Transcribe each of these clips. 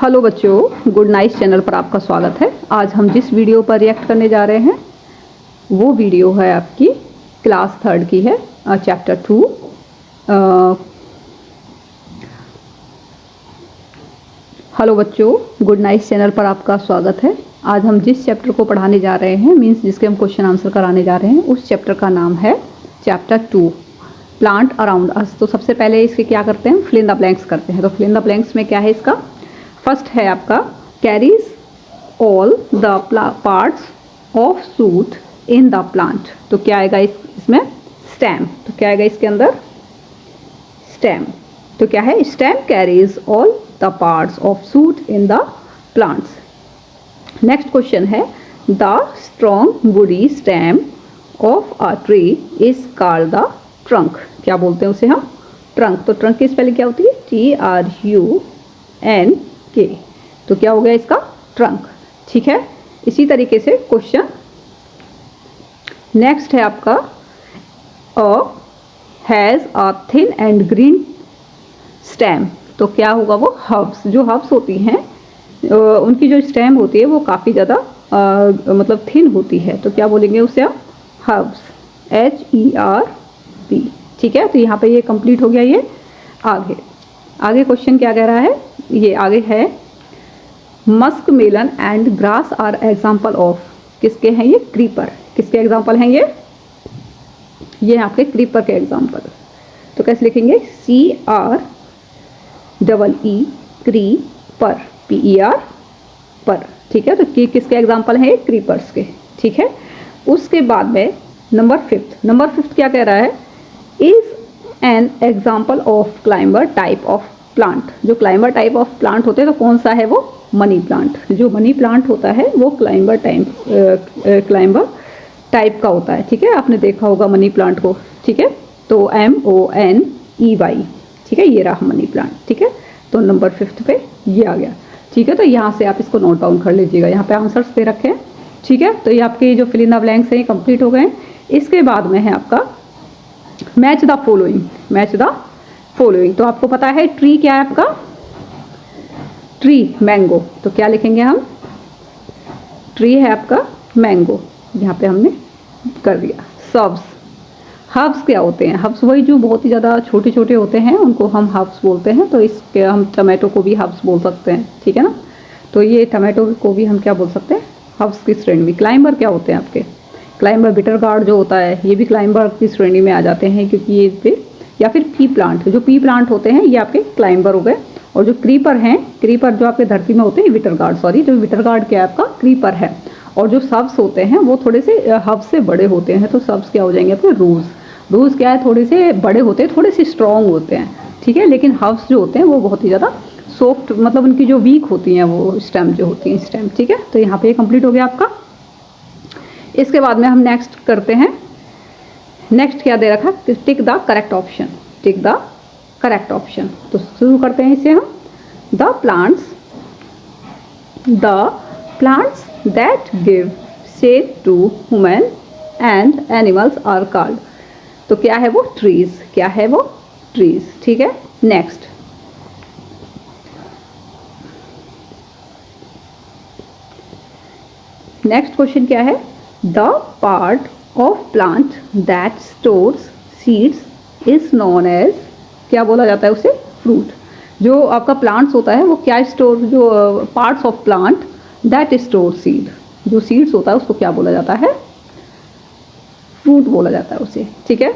Hello बच्चों, good night channel पर आपका स्वागत है। आज हम जिस वीडियो पर रिएक्ट करने जा रहे हैं वो वीडियो है आपकी क्लास 3 की है, चैप्टर 2। हेलो बच्चों, गुड नाइट चैनल पर आपका स्वागत है। आज हम जिस चैप्टर को पढ़ाने जा रहे हैं, मीन्स जिसके हम क्वेश्चन आंसर कराने जा रहे हैं, उस चैप्टर का नाम है चैप्टर 2, प्लांट अराउंड अस। तो सबसे पहले इसके क्या करते हैं, फिल इन द ब्लैंक्स करते हैं। तो फिल इन द ब्लैंक्स में क्या है इसका, फर्स्ट है आपका carries all the parts of suit in the plant. तो क्या आएगा इसमें, स्टेम। तो क्या आएगा इसके अंदर, स्टेम। तो क्या है, stem carries all the parts of suit in the plants. Next question है the strong woody stem of a tree is called the trunk. क्या बोलते हैं उसे हम, ट्रंक। तो ट्रंक की स्पेलिंग क्या होती है, TRUNK। तो क्या हो गया इसका, ट्रंक। ठीक है, इसी तरीके से क्वेश्चन नेक्स्ट है आपका, has a thin and green stem. तो क्या होगा वो, हर्ब्स। जो हर्ब्स होती हैं उनकी जो स्टेम होती है वो काफ़ी ज़्यादा मतलब थिन होती है। तो क्या बोलेंगे उसे आप, हर्ब्स, HERB। ठीक है, तो यहाँ पे ये कंप्लीट हो गया। ये आगे क्वेश्चन क्या कह रहा है, ये आगे है musk melon and grass are example of. किसके हैं ये, क्रीपर। किसके एग्जाम्पल हैं ये आपके क्रीपर के एग्जाम्पल। तो कैसे लिखेंगे, CREE क्रीपर, PER पर। ठीक है, तो किसके एग्जाम्पल हैं ये, क्रीपर्स के। ठीक है, उसके बाद में नंबर फिफ्थ क्या कह रहा है, is an example of climber type of plant. जो क्लाइंबर टाइप ऑफ प्लांट होते हैं तो कौन सा है वो, मनी प्लांट। जो मनी प्लांट होता है वो क्लाइंबर टाइप का होता है। ठीक है, आपने देखा होगा मनी प्लांट को। ठीक है, तो MONEY। ठीक है, ये रहा मनी प्लांट। ठीक है, तो नंबर 5 पे ये आ गया। ठीक है, तो यहाँ से आप इसको नोट डाउन कर लीजिएगा, यहाँ पे आंसर्स दे रखे हैं। ठीक है, तो ये आपके जो फिल इन द ब्लैंक्स हैं ये कंप्लीट हो गए। इसके बाद में है आपका मैच द फॉलोइंग। तो आपको पता है ट्री क्या है आपका, ट्री मैंगो। तो क्या लिखेंगे हम, ट्री है आपका मैंगो, यहाँ पे हमने कर दिया। हर्ब्स क्या होते हैं, हर्ब्स वही जो बहुत ही ज़्यादा छोटे छोटे होते हैं उनको हम हर्ब्स बोलते हैं। तो इसके हम टमाटो को भी हर्ब्स बोल सकते हैं। ठीक है ना, तो ये टमाटो को भी हम क्या बोल सकते हैं, हर्ब्स की श्रेणी में। क्लाइंबर क्या होते हैं आपके, क्लाइंबर बिटर गार्ड जो होता है ये भी क्लाइंबर की श्रेणी में आ जाते हैं, क्योंकि ये पे, या फिर पी प्लांट। जो पी प्लांट होते हैं ये आपके क्लाइंबर हो गए। और जो क्रीपर हैं, क्रीपर जो आपके धरती में होते हैं, विटर गार्ड, जो विटर गार्ड क्या है आपका, क्रीपर है। और जो सब्स होते हैं वो थोड़े से हब्स से बड़े होते हैं। तो सब्स क्या हो जाएंगे आपके, रोज क्या है, थोड़े से बड़े होते हैं, थोड़े से स्ट्रॉन्ग होते हैं। ठीक है, लेकिन हब्स जो होते हैं वो बहुत ही ज़्यादा सॉफ्ट, मतलब उनकी जो वीक होती हैं वो स्टेम जो होती हैं, स्टेम। ठीक है, तो यहाँ पे ये कंप्लीट हो गया आपका। इसके बाद में हम नेक्स्ट करते हैं। नेक्स्ट क्या दे रखा, tick the correct option. Tick the correct option. तो शुरू करते हैं इससे हम, the plants that give shade to human and animals are called. तो क्या है वो, ट्रीज। क्या है वो, ट्रीज। ठीक है, नेक्स्ट क्वेश्चन क्या है, the part of plant that stores seeds is known as. क्या बोला जाता है उसे, फ्रूट। जो आपका प्लांट्स होता है वो क्या स्टोर, जो parts of plant that store seed, जो सीड्स होता है उसको क्या बोला जाता है, फ्रूट बोला जाता है उसे। ठीक है,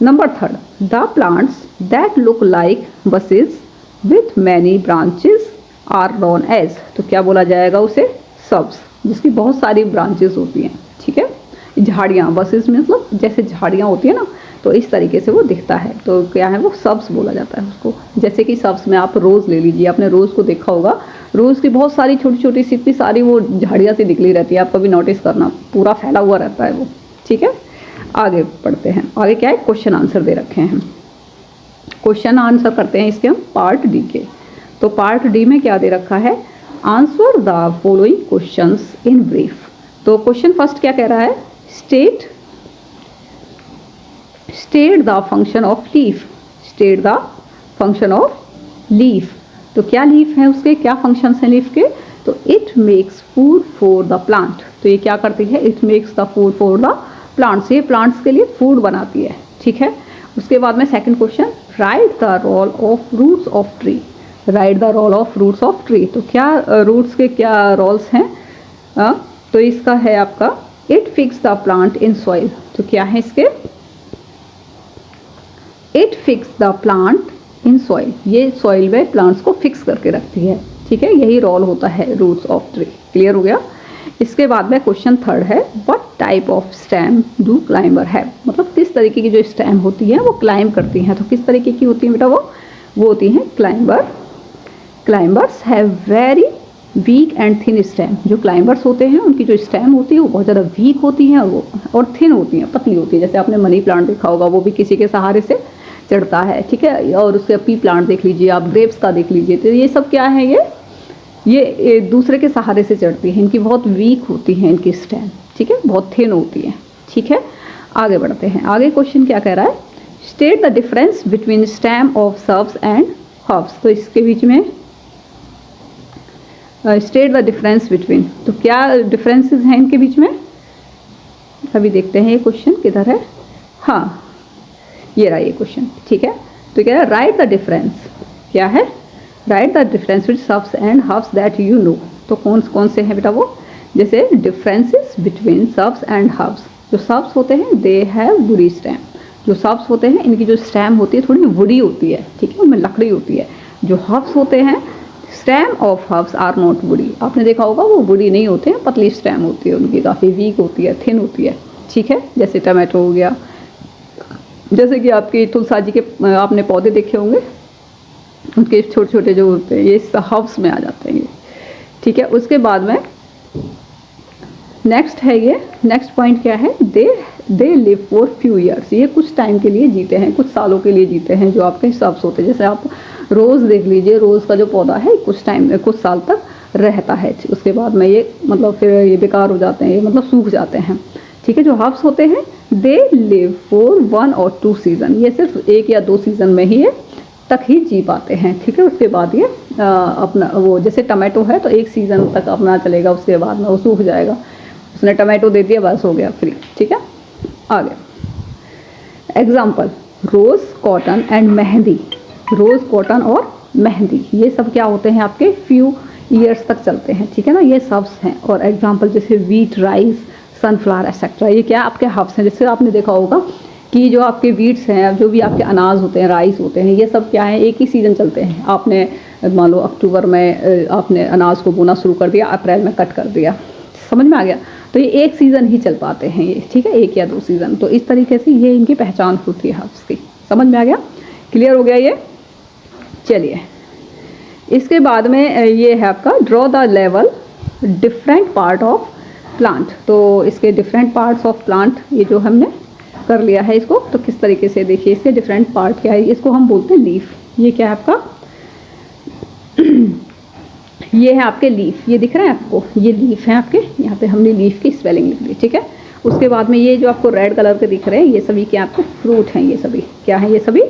number 3, the plants that look like bushes with many branches are known as. तो क्या बोला जाएगा उसे, सब्स, जिसकी बहुत सारी ब्रांचेस होती हैं। ठीक है, झाड़ियाँ, बसेस मतलब जैसे झाड़ियाँ होती है ना, तो इस तरीके से वो दिखता है। तो क्या है वो, सब्स बोला जाता है उसको। जैसे कि सब्स में आप रोज़ ले लीजिए, आपने रोज़ को देखा होगा, रोज़ की बहुत सारी छोटी छोटी सी इतनी सारी वो झाड़ियाँ सी निकली रहती है, आप कभी नोटिस करना, पूरा फैला हुआ रहता है वो। ठीक है, आगे पढ़ते हैं। आगे क्या है, क्वेश्चन आंसर दे रखे हैं। क्वेश्चन आंसर करते हैं इसके हम पार्ट डी के। तो पार्ट डी में क्या दे रखा है, answer the following questions in brief. तो क्वेश्चन फर्स्ट क्या कह रहा है, state the function of leaf. State the function of leaf. तो क्या लीफ है उसके, क्या फंक्शंस हैं लीफ के, तो it makes food for the plant. तो ये क्या करती है, it makes the food for the plants, ये प्लांट्स के लिए फूड बनाती है, ठीक है। उसके बाद में second question, write the role of roots of tree, write the role of roots of tree. तो क्या रूट्स के क्या रोल्स हैं, तो इसका है आपका it fix the plant in soil. तो क्या है इसके, it fix the plant in soil, ये सॉइल में प्लांट्स को फिक्स करके रखती है, ठीक है, यही रोल होता है रूट्स ऑफ ट्री। क्लियर हो गया। इसके बाद में क्वेश्चन थर्ड है, what type of stem do climber have, मतलब किस तरीके की जो स्टेम होती है वो क्लाइंब करती हैं। तो किस तरीके की होती है बेटा, वो होती हैं climber. Climbers have very weak and thin stem, जो क्लाइंबर्स होते हैं उनकी जो स्टेम होती है वो बहुत ज़्यादा वीक होती हैं और थिन होती हैं, पतली होती है। जैसे आपने मनी प्लांट देखा होगा, वो भी किसी के सहारे से चढ़ता है, ठीक है। और उसके पी प्लांट देख लीजिए आप, ग्रेप्स का देख लीजिए, तो ये सब क्या है, ये दूसरे के सहारे से चढ़ती है, इनकी बहुत वीक होती है इनकी स्टेम, ठीक है, बहुत थिन होती है, ठीक है। आगे बढ़ते हैं, आगे क्वेश्चन क्या कह रहा है, state the difference between stem of shrubs and herbs. तो इसके बीच में स्टेट द डिफरेंस बिटवीन, तो क्या डिफरेंसेस हैं इनके बीच में, अभी देखते हैं ये क्वेश्चन किधर है। हाँ, ये रहा ये क्वेश्चन, ठीक है। तो क्या है, राइट द डिफरेंस, क्या है, write the difference with shrubs and herbs that you know. तो कौन से हैं बेटा वो, जैसे differences between shrubs and herbs, जो सर्ब्स होते हैं दे हैव वुडी स्टेम, जो सर्ब्स होते हैं इनकी जो स्टेम होती है थोड़ी वुडी होती है, ठीक है, उनमें लकड़ी होती है। जो हर्ब्स होते हैं, stem of herbs are not woody, आपने देखा होगा वो वुडी नहीं होते हैं, पतली स्टेम होती है उनकी, काफ़ी वीक होती है, थिन होती है, ठीक है। जैसे टमाटो हो गया, जैसे कि आपके तुलसा जी के आपने पौधे देखे होंगे, उनके छोटे छोटे जो होते हैं ये हर्ब्स में आ जाते हैं ये, ठीक है। उसके बाद में नेक्स्ट है ये, नेक्स्ट पॉइंट क्या है, दे लिव फॉर फ्यू ईयर्स, ये कुछ टाइम के लिए जीते हैं, कुछ सालों के लिए जीते हैं, जो आपके सर्ब्स होते हैं। जैसे आप रोज़ देख लीजिए, रोज़ का जो पौधा है कुछ टाइम, कुछ साल तक रहता है, उसके बाद में ये मतलब फिर ये बेकार हो जाते हैं, ये मतलब सूख जाते हैं, ठीक है। जो हर्ब्स होते हैं दे लिव फॉर 1 और 2 सीज़न, ये सिर्फ 1 या 2 सीज़न में ही तक ही जी पाते हैं, ठीक है। उसके बाद ये अपना वो, जैसे टमाटो है तो 1 सीज़न तक अपना चलेगा, उसके बाद में वो सूख जाएगा, उसने टमाटो दे दिया बस हो गया फ्री, ठीक है। आगे example, rose, cotton and mehndi, rose, cotton और मेहंदी, ये सब क्या होते हैं आपके फ्यू ईयर्स तक चलते हैं, ठीक है ना, ये सब्स हैं। और एग्जाम्पल जैसे वीट, राइस, सनफ्लावर एक्सेट्रा, ये क्या आपके हर्ब्स हैं। जैसे आपने देखा होगा कि जो आपके वीट्स हैं, जो भी आपके अनाज होते हैं, राइस होते हैं, ये सब क्या है, एक ही सीज़न चलते हैं। आपने मान लो अक्टूबर में आपने अनाज को बोना शुरू कर दिया, अप्रैल में कट कर दिया, समझ में आ गया। तो ये 1 सीज़न ही चल पाते हैं ये, ठीक है, 1 या 2 सीज़न। तो इस तरीके से ये इनकी पहचान होती है हर्ब्स की, समझ में आ गया, क्लियर हो गया ये। चलिए इसके बाद में ये है आपका draw the level different part of plant. तो इसके डिफरेंट पार्ट्स ऑफ प्लांट ये जो हमने कर लिया है इसको, तो किस तरीके से देखिए इसके डिफरेंट पार्ट क्या है, इसको हम बोलते हैं लीफ। ये क्या है आपका ये है आपके लीफ, ये दिख रहा है आपको, ये लीफ है आपके, यहाँ पे हमने लीफ की स्पेलिंग लिख दी, ठीक है। उसके बाद में ये जो आपको रेड कलर के दिख रहे हैं, ये सभी क्या आपके फ्रूट हैं, ये सभी क्या है, ये सभी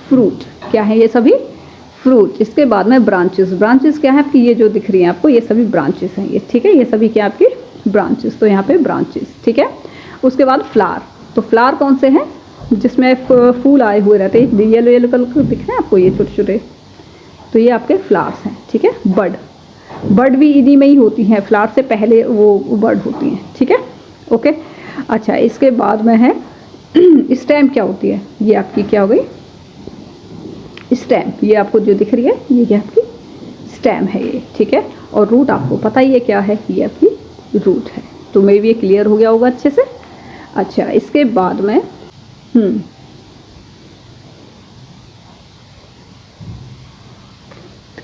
फ्रूट, क्या है, ये सभी फ्रूट। इसके बाद में ब्रांचेस, ब्रांचेस क्या है आपकी, ये जो दिख रही है आपको, ये सभी ब्रांचेस हैं ये, ठीक है, ये सभी क्या आपकी ब्रांचेस, तो यहाँ पे ब्रांचेस, ठीक है। उसके बाद फ्लावर, तो फ्लावर कौन से हैं, जिसमें फूल आए हुए रहते हैं, येलो येलो कलर दिख रहे हैं आपको, ये छोटे छोटे, तो ये आपके फ्लावर्स हैं, ठीक है। बर्ड भी इन्हीं में ही होती हैं, फ्लावर से पहले वो बर्ड होती हैं, ठीक है, ओके। अच्छा, इसके बाद में है स्टेम, क्या होती है, ये आपकी क्या हो गई स्टेम, ये आपको जो दिख रही है ये क्या आपकी स्टेम है ये, ठीक है। और रूट आपको पता ही है क्या है, ये आपकी रूट है। तो मे भी ये क्लियर हो गया होगा अच्छे से। अच्छा, इसके बाद में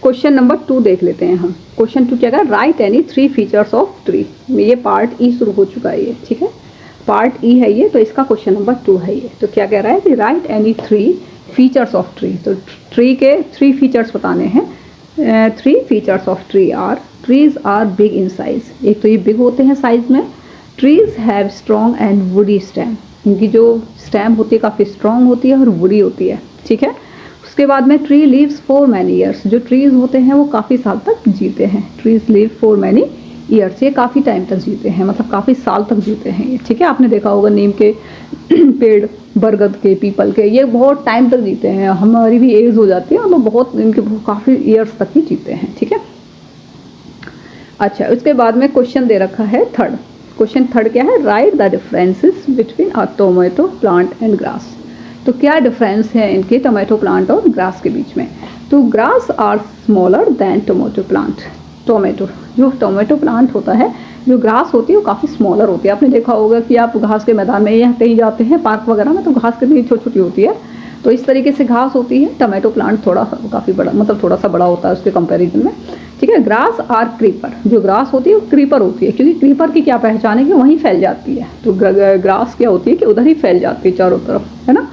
क्वेश्चन नंबर 2 देख लेते हैं हम। क्वेश्चन 2 क्या है, right any 3 features of tree. ये पार्ट ई शुरू हो चुका है ये, ठीक है, पार्ट ई है ये, तो इसका क्वेश्चन नंबर 2 है ये। तो क्या कह रहा है कि write any 3 features of tree. तो ट्री के 3 फीचर्स बताने हैं। 3 features of tree are, trees are big in size, एक तो ये बिग होते हैं साइज में। Trees have strong and woody stem, इनकी जो स्टेम होती है काफ़ी स्ट्रॉन्ग होती है और वुडी होती है, ठीक है। उसके बाद में tree lives for many years, जो ट्रीज होते हैं वो काफ़ी साल तक जीते हैं। Trees live for many years, ये काफ़ी टाइम तक जीते हैं, मतलब काफ़ी साल तक जीते हैं ये, ठीक है। आपने देखा होगा नीम के पेड़, बरगद के, पीपल के, ये बहुत टाइम तक जीते हैं। हमारी भी एज हो जाती है, मतलब बहुत इनके काफ़ी ईयर्स तक ही जीते हैं, ठीक है। अच्छा, उसके बाद में क्वेश्चन दे रखा है थर्ड। क्वेश्चन थर्ड क्या है? Write the differences between a tomato plant and grass. तो क्या डिफरेंस है इनके टोमेटो प्लांट और ग्रास के बीच में? तो grass are smaller than tomato plant. Tomato, जो टोमेटो प्लांट होता है, जो ग्रास होती है वो काफ़ी स्मॉलर होती है। आपने देखा होगा कि आप घास के मैदान में या कहीं जाते हैं पार्क वगैरह में, तो घास कितनी छोटी छोटी होती है, तो इस तरीके से घास होती है। टोमेटो प्लांट थोड़ा काफ़ी बड़ा, मतलब थोड़ा सा बड़ा होता है उसके कंपैरिजन में, ठीक है। ग्रास आर क्रीपर, जो ग्रास होती है वो क्रीपर होती है, क्योंकि क्रीपर की क्या पहचान है कि वहीं फैल जाती है। तो ग्रास क्या होती है कि उधर ही फैल जाती है चारों तरफ, है ना।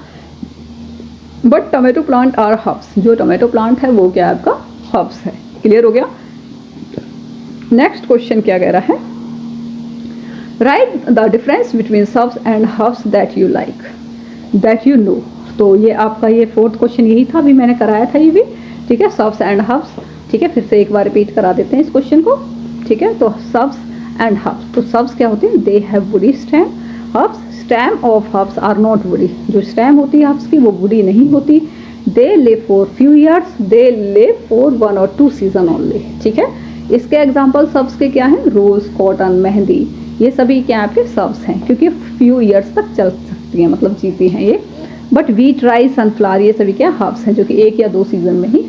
But tomato plant are herbs, जो टोमेटो प्लांट है वो क्या है आपका? हब्स है। क्लियर हो गया। नेक्स्ट क्वेश्चन क्या कह रहा है? Write the difference between shrubs and herbs that you like, that you know. तो ये आपका ये फोर्थ क्वेश्चन यही था, अभी मैंने कराया था ये भी, ठीक है। सब्स एंड हब्स, ठीक है। फिर से एक बार रिपीट करा देते हैं इस क्वेश्चन को, ठीक है। तो सब्स एंड हब्स, तो सब्स क्या होते हैं? They have woody stem. Herbs, stem of herbs are not woody, जो स्टेम होती है हब्स की वो वुडी नहीं होती। They live for few years, they live for 1 or 2 season only, ठीक है। इसके एग्जाम्पल सब्स के क्या हैं? रोज, कॉटन, मेहंदी, ये सभी क्या आपके सब्स हैं, क्योंकि फ्यू ईयर्स तक चल सकती हैं, मतलब जीती हैं ये। बट वीट, राइस, सनफ्लावर, ये सभी क्या हब्स हैं, जो कि 1 या 2 सीजन में ही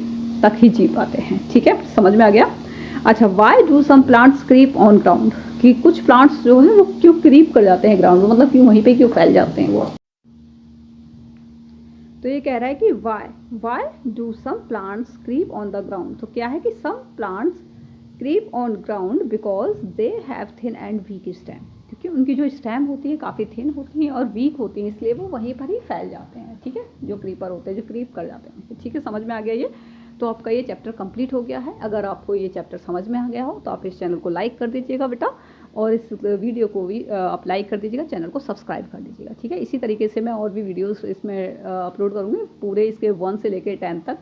तक ही जी पाते हैं, ठीक है। समझ में आ गया। अच्छा, why do some plants creep on ground, कि कुछ प्लांट्स जो है वो क्यों क्रीप कर जाते हैं ग्राउंड में, मतलब क्यों वहीं पे क्यों फैल जाते हैं वो। तो ये कह रहा है कि why do some plants creep on the ground. तो क्या है कि some plants creep on ground because they have thin and weak stem, क्योंकि उनकी जो स्टेम होती है काफ़ी थिन होती है और वीक होती है, इसलिए वो वहीं पर ही फैल जाते हैं, ठीक है। जो क्रीपर होते हैं, जो क्रीप कर जाते हैं, ठीक है। समझ में आ गया ये। तो आपका ये चैप्टर कंप्लीट हो गया है। अगर आपको ये चैप्टर समझ में आ गया हो तो आप इस चैनल को लाइक कर दीजिएगा बेटा, और इस वीडियो को भी आप लाइक कर दीजिएगा, चैनल को सब्सक्राइब कर दीजिएगा, ठीक है। इसी तरीके से मैं और भी वीडियोस इसमें अपलोड करूँगी, पूरे इसके 1 से लेकर 10 तक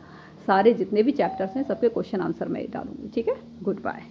सारे जितने भी चैप्टर्स हैं सबके क्वेश्चन आंसर मैं डालूंगी, ठीक है। Good bye.